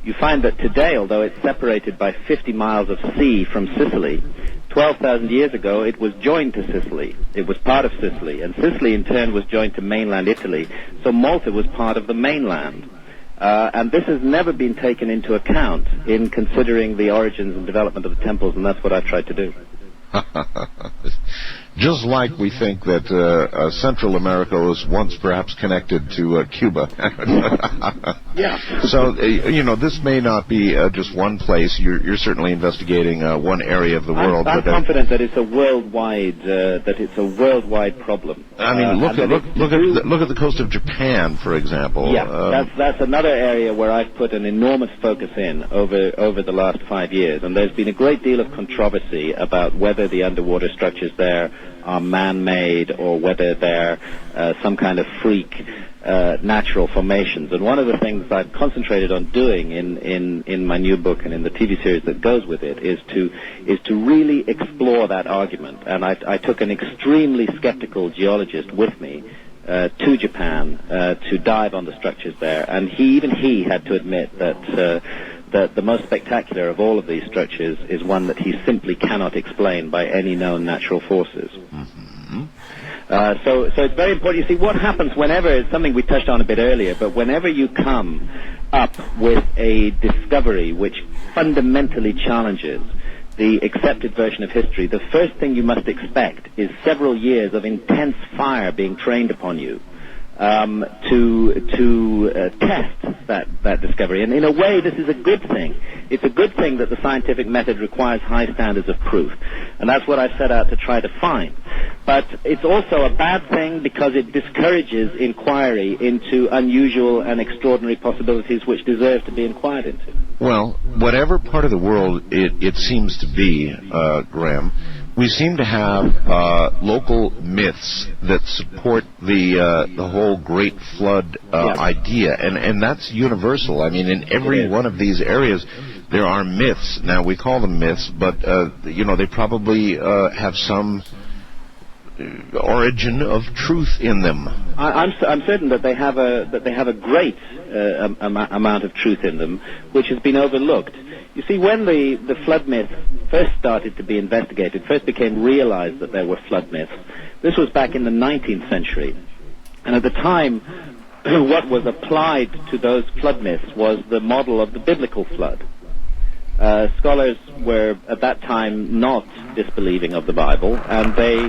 you find that today, although it's separated by 50 miles of sea from Sicily, 12,000 years ago it was joined to Sicily. It was part of Sicily, and Sicily in turn was joined to mainland Italy, so Malta was part of the mainland. And this has never been taken into account in considering the origins and development of the temples, and that's what I've tried to do. Just like we think that Central America was once perhaps connected to Cuba. Yeah. So, this may not be just one place. You're certainly investigating one area of the world. I'm confident that it's a worldwide problem. I mean, look at the coast of Japan, for example. Yeah, that's another area where I've put an enormous focus in over the last 5 years, and there's been a great deal of controversy about whether the underwater structures there are man-made or whether they're some kind of freak natural formations. And one of the things I've concentrated on doing in my new book and in the TV series that goes with it is to really explore that argument. And I took an extremely skeptical geologist with me to Japan to dive on the structures there, and he had to admit that the most spectacular of all of these structures is one that he simply cannot explain by any known natural forces. Mm-hmm. So it's very important. You see, what happens whenever, it's something we touched on a bit earlier, but whenever you come up with a discovery which fundamentally challenges the accepted version of history, the first thing you must expect is several years of intense fire being trained upon you to test that discovery. And in a way, this is a good thing. It's a good thing that the scientific method requires high standards of proof. And that's what I've set out to try to find. But it's also a bad thing because it discourages inquiry into unusual and extraordinary possibilities which deserve to be inquired into. Well, whatever part of the world it seems to be, Graham, we seem to have local myths that support the whole Great Flood idea, and that's universal. I mean, in every one of these areas, there are myths. Now, we call them myths, but they probably have some origin of truth in them. I'm certain that they have a great amount of truth in them, which has been overlooked. You see, when the flood myth first started to be investigated, first became realized that there were flood myths, this was back in the 19th century. And at the time, what was applied to those flood myths was the model of the biblical flood. Scholars were at that time not disbelieving of the Bible, and they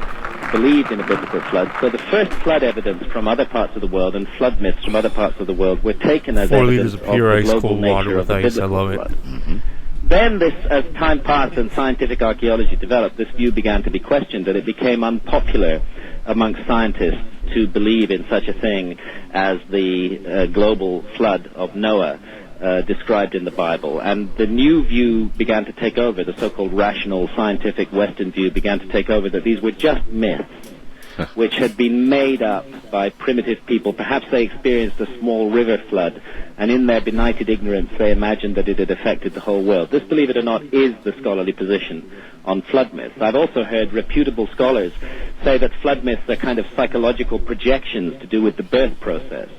believed in a biblical flood. So the first flood evidence from other parts of the world and flood myths from other parts of the world were taken as evidence of the global nature of the biblical flood. Mm-hmm. Then this, as time passed and scientific archaeology developed, this view began to be questioned, and it became unpopular amongst scientists to believe in such a thing as the global flood of Noah described in the Bible. And the new view began to take over, the so-called rational scientific Western view began to take over, that these were just myths which had been made up by primitive people. Perhaps they experienced a small river flood, and in their benighted ignorance they imagined that it had affected the whole world. This, believe it or not, is the scholarly position on flood myths. I've also heard reputable scholars say that flood myths are kind of psychological projections to do with the birth process.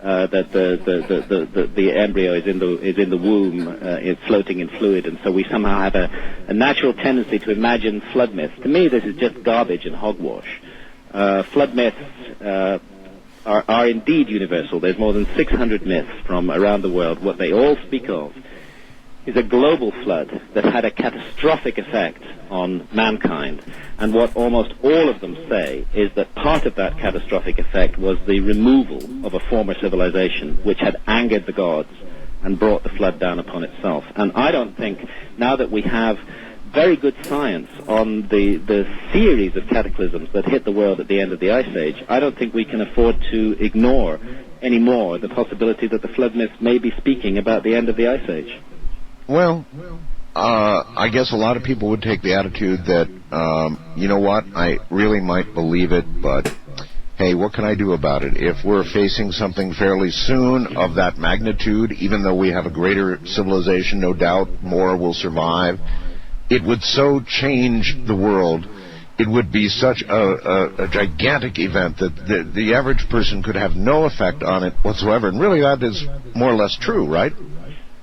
That the embryo is in the womb, it's floating in fluid, and so we somehow have a natural tendency to imagine flood myths. To me, this is just garbage and hogwash. Flood myths are indeed universal. There's more than 600 myths from around the world. What they all speak of is a global flood that had a catastrophic effect on mankind. And what almost all of them say is that part of that catastrophic effect was the removal of a former civilization which had angered the gods and brought the flood down upon itself. And I don't think, now that we have very good science on the series of cataclysms that hit the world at the end of the Ice Age, I don't think we can afford to ignore anymore the possibility that the flood myths may be speaking about the end of the Ice Age. Well, I guess a lot of people would take the attitude that, you know what, I really might believe it, but hey, what can I do about it? If we're facing something fairly soon of that magnitude, even though we have a greater civilization, no doubt more will survive, it would so change the world. It would be such a gigantic event that the average person could have no effect on it whatsoever. And really that is more or less true, right?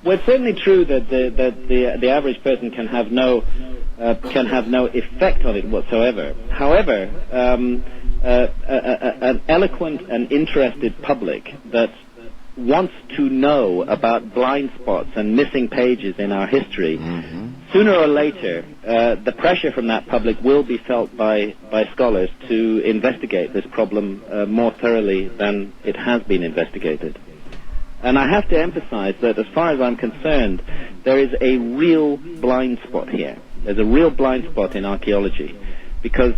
Well, it's certainly true that the average person can have no effect on it whatsoever. However, an eloquent and interested public that wants to know about blind spots and missing pages in our history, sooner or later, the pressure from that public will be felt by scholars to investigate this problem more thoroughly than it has been investigated. And I have to emphasize that as far as I'm concerned, there is a real blind spot here. There's a real blind spot in archaeology because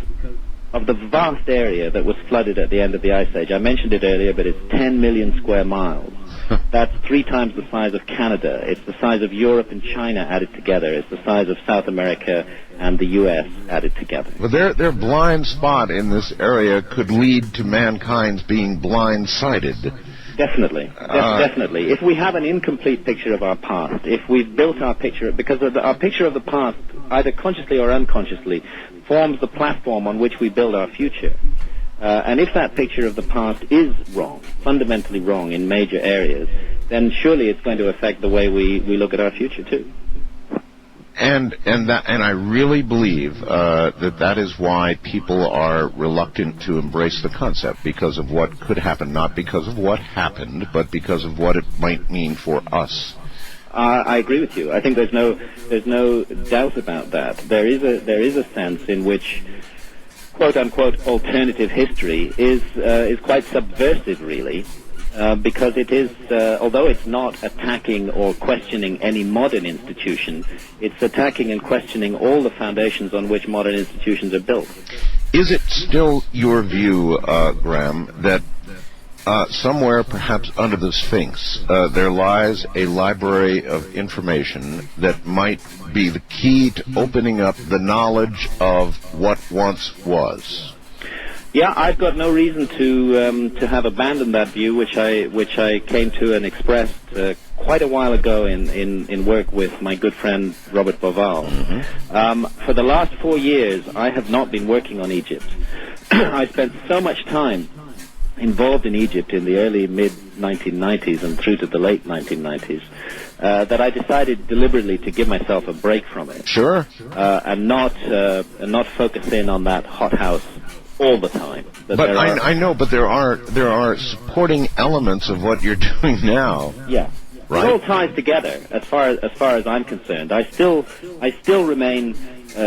of the vast area that was flooded at the end of the Ice Age. I mentioned it earlier, but it's 10 million square miles. That's 3 times the size of Canada. It's the size of Europe and China added together. It's the size of South America and the U.S. added together. But their blind spot in this area could lead to mankind's being blind-sighted. Definitely, definitely. If we have an incomplete picture of our past, if we've built our picture, because our picture of the past, either consciously or unconsciously, forms the platform on which we build our future. And if that picture of the past is wrong, fundamentally wrong in major areas, then surely it's going to affect the way we look at our future too. And I really believe that is why people are reluctant to embrace the concept, because of what could happen, not because of what happened, but because of what it might mean for us. I agree with you. I think there's no doubt about that. There is a sense in which quote unquote alternative history is quite subversive, really. Because it is, although it's not attacking or questioning any modern institution, it's attacking and questioning all the foundations on which modern institutions are built. Is it still your view, Graham, that somewhere, perhaps under the Sphinx, there lies a library of information that might be the key to opening up the knowledge of what once was? Yeah, I've got no reason to have abandoned that view, which I came to and expressed quite a while ago in work with my good friend Robert Boval. For the last 4 years, I have not been working on Egypt. I spent so much time involved in Egypt in the early mid-1990s and through to the late 1990s that I decided deliberately to give myself a break from it. Sure. And not focus in on that hothouse all the time. But I know, but there are supporting elements of what you're doing now. Yeah, right? It all ties together. As far as I'm concerned, I still remain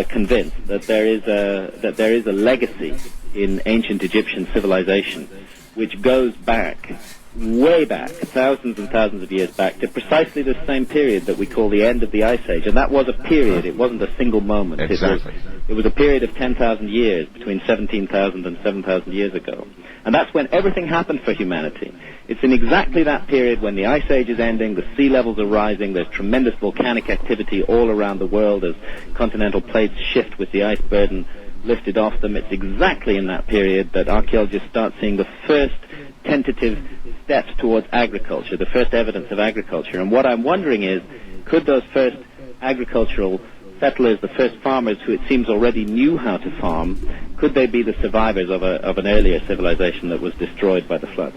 convinced that there is a legacy in ancient Egyptian civilization which goes back, way back, thousands and thousands of years back, to precisely the same period that we call the end of the Ice Age. And that was a period, it wasn't a single moment. Exactly. It was a period of 10,000 years, between 17,000 and 7,000 years ago. And that's when everything happened for humanity. It's in exactly that period when the Ice Age is ending, the sea levels are rising, there's tremendous volcanic activity all around the world as continental plates shift with the ice burden lifted off them. It's exactly in that period that archaeologists start seeing the first tentative steps towards agriculture, the first evidence of agriculture. And what I'm wondering is, could those first agricultural settlers, the first farmers who it seems already knew how to farm, could they be the survivors of an earlier civilization that was destroyed by the flood?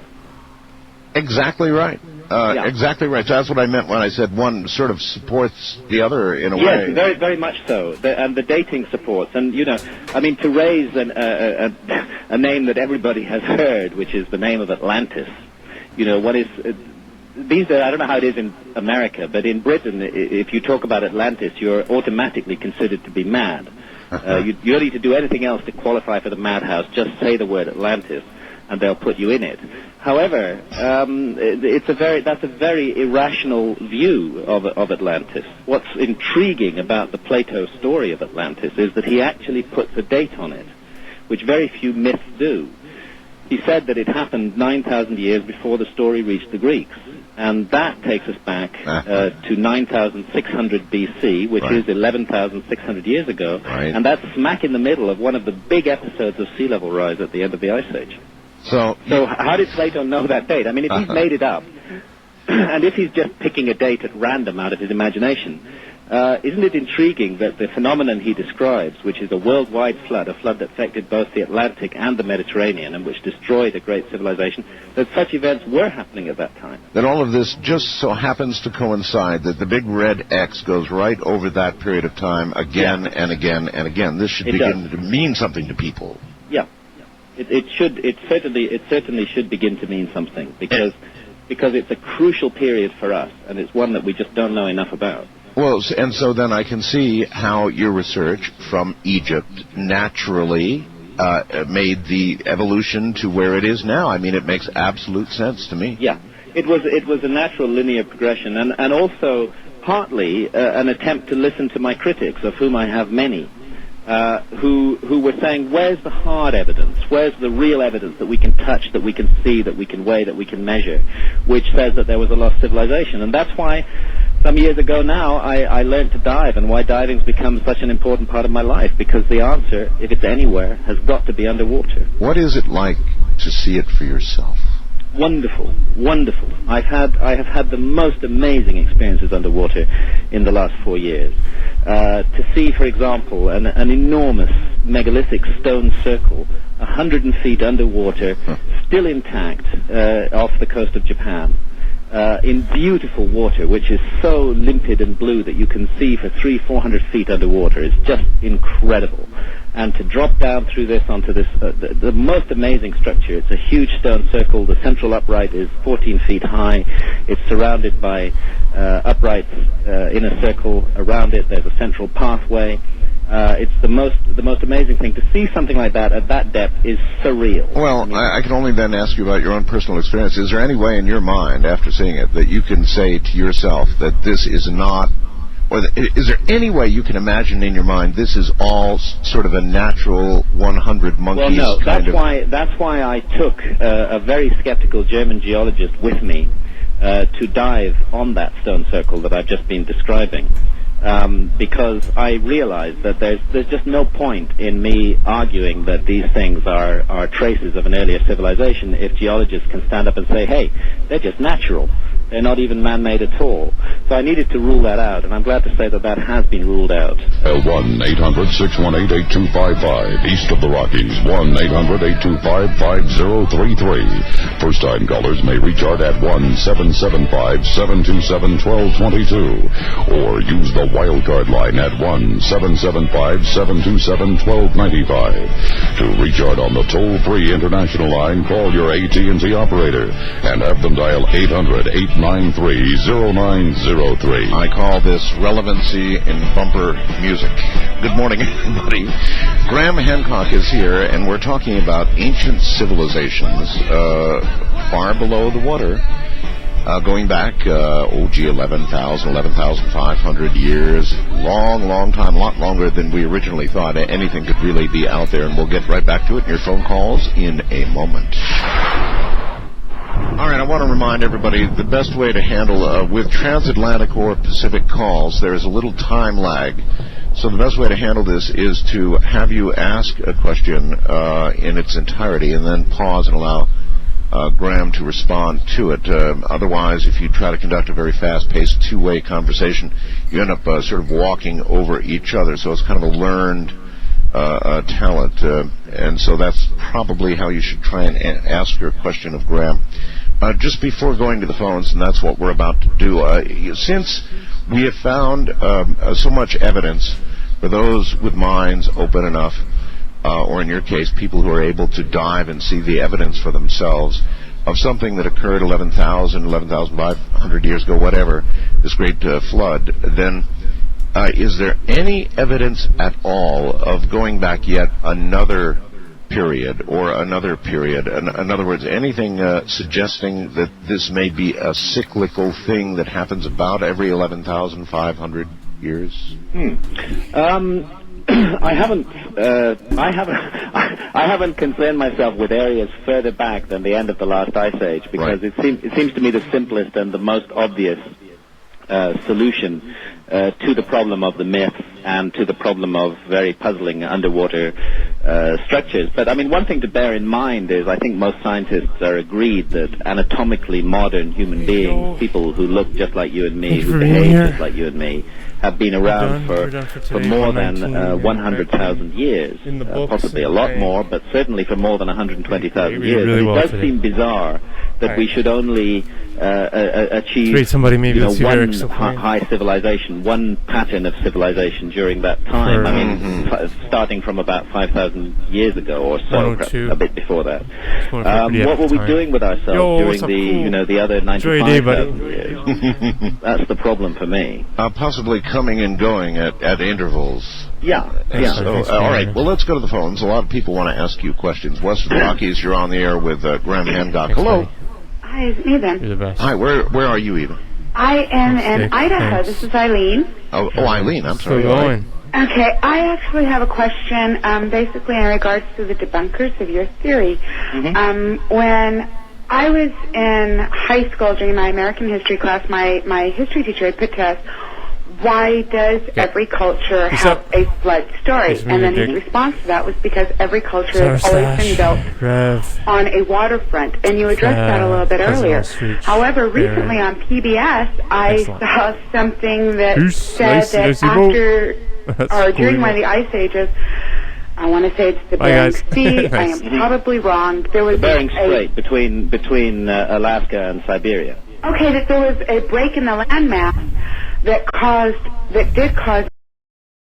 Exactly right. Exactly right. So that's what I meant when I said one sort of supports the other in a way. Yes, very, very much so. And the dating supports. And, I mean, to raise a name that everybody has heard, which is the name of Atlantis, what is... These days, I don't know how it is in America, but in Britain, if you talk about Atlantis, you're automatically considered to be mad. You don't need to do anything else to qualify for the madhouse. Just say the word Atlantis. and they'll put you in it. However, that's a very irrational view of Atlantis. What's intriguing about the Plato story of Atlantis is that he actually puts a date on it, which very few myths do. He said that it happened 9,000 years before the story reached the Greeks. And that takes us back to 9,600 BC, which is 11,600 years ago. Right. And that's smack in the middle of one of the big episodes of sea level rise at the end of the Ice Age. So how did Plato know that date? I mean, if he's made it up, and if he's just picking a date at random out of his imagination, isn't it intriguing that the phenomenon he describes, which is a worldwide flood, a flood that affected both the Atlantic and the Mediterranean, and which destroyed a great civilization, that such events were happening at that time? That all of this just so happens to coincide, that the big red X goes right over that period of time again and again and again. This should begin to mean something to people. Yeah. It certainly should begin to mean something, because it's a crucial period for us, and it's one that we just don't know enough about. Well, and so then I can see how your research from Egypt naturally made the evolution to where it is now. I mean, it makes absolute sense to me. Yeah, it was a natural linear progression, and also partly an attempt to listen to my critics, of whom I have many, who were saying, where's the hard evidence? Where's the real evidence that we can touch, that we can see, that we can weigh, that we can measure, which says that there was a lost civilization? And that's why some years ago now I learned to dive, and why diving's become such an important part of my life, because the answer, if it's anywhere, has got to be underwater. What is it like to see it for yourself? Wonderful, wonderful. I have had the most amazing experiences underwater in the last 4 years. To see, for example, an enormous megalithic stone circle, 100 feet underwater, still intact, off the coast of Japan, in beautiful water, which is so limpid and blue that you can see for 300-400 feet underwater, is just incredible. And to drop down through this onto this, the most amazing structure. It's a huge stone circle. The central upright is 14 feet high. It's surrounded by uprights in a circle around it. There's a central pathway. It's the most amazing thing. To see something like that at that depth is surreal. Well, I can only then ask you about your own personal experience. Is there any way in your mind, after seeing it, that you can say to yourself that this is not, or is there any way you can imagine in your mind this is all sort of a natural 100 monkeys? Well, no. That's why I took a very skeptical German geologist with me to dive on that stone circle that I've just been describing. Because I realized that there's just no point in me arguing that these things are traces of an earlier civilization if geologists can stand up and say, hey, they're just natural. They're not even man-made at all. So I needed to rule that out, and I'm glad to say that that has been ruled out. 1-800-618-8255, east of the Rockies, 1-800-825-5033. First-time callers may recharge at 1-775-727-1222, or use the wildcard line at 1-775-727-1295. To recharge on the toll-free international line, call your AT&T operator and have them dial 800-893-0903. I call this relevancy in bumper music. Good morning, everybody. Graham Hancock is here, and we're talking about ancient civilizations far below the water, going back, 11,500 years. Long time, a lot longer than we originally thought anything could really be out there, and we'll get right back to it in your phone calls in a moment. All right, I want to remind everybody the best way to handle, with transatlantic or Pacific calls, there is a little time lag. So the best way to handle this is to have you ask a question in its entirety and then pause and allow Graham to respond to it. Otherwise, if you try to conduct a very fast-paced two-way conversation, you end up sort of walking over each other. So it's kind of a learned talent. And so that's probably how you should try and ask your question of Graham. Just before going to the phones, and that's what we're about to do, since we have found so much evidence for those with minds open enough, or in your case, people who are able to dive and see the evidence for themselves of something that occurred 11,500 years ago, whatever, this great flood, then is there any evidence at all of going back yet another period or another period? In other words, anything suggesting that this may be a cyclical thing that happens about every 11,500 years? I haven't concerned myself with areas further back than the end of the last ice age, because it seems to me the simplest and the most obvious solution to the problem of the myth and to the problem of very puzzling underwater structures. But I mean, one thing to bear in mind is I think most scientists are agreed that anatomically modern human beings, people who look just like you and me, who behave just like you and me, have been around for more than 100,000 years, possibly a lot more, but certainly for more than 120,000 years. And it does seem bizarre that we should only achieve one high civilization, one pattern of civilization during that time. I mean, starting from about 5,000 years ago or so, a bit before that. What were we doing with ourselves during the other 95,000 years? That's the problem for me. Possibly coming and going at intervals. Yeah. All right, well, let's go to the phones. A lot of people want to ask you questions. West of the Rockies, you're on the air with Graham Hancock. Hello. Hi, it's Ethan. You're the best. Hi, where are you, Eva? I am in Idaho. This is Eileen. Oh, Eileen, I'm sorry. Still going. Okay, I actually have a question, basically in regards to the debunkers of your theory. When I was in high school during my American history class, my history teacher had put to us, why does every culture have a flood story? And then his response to that was because every culture has always been built on a waterfront. And you addressed that a little bit earlier. However, recently on PBS, I saw something that said that after or during one of the ice ages, I want to say it's the Bering Sea. I am probably wrong. There was the Bering Strait between Alaska and Siberia. Okay, that there was a break in the landmass that did cause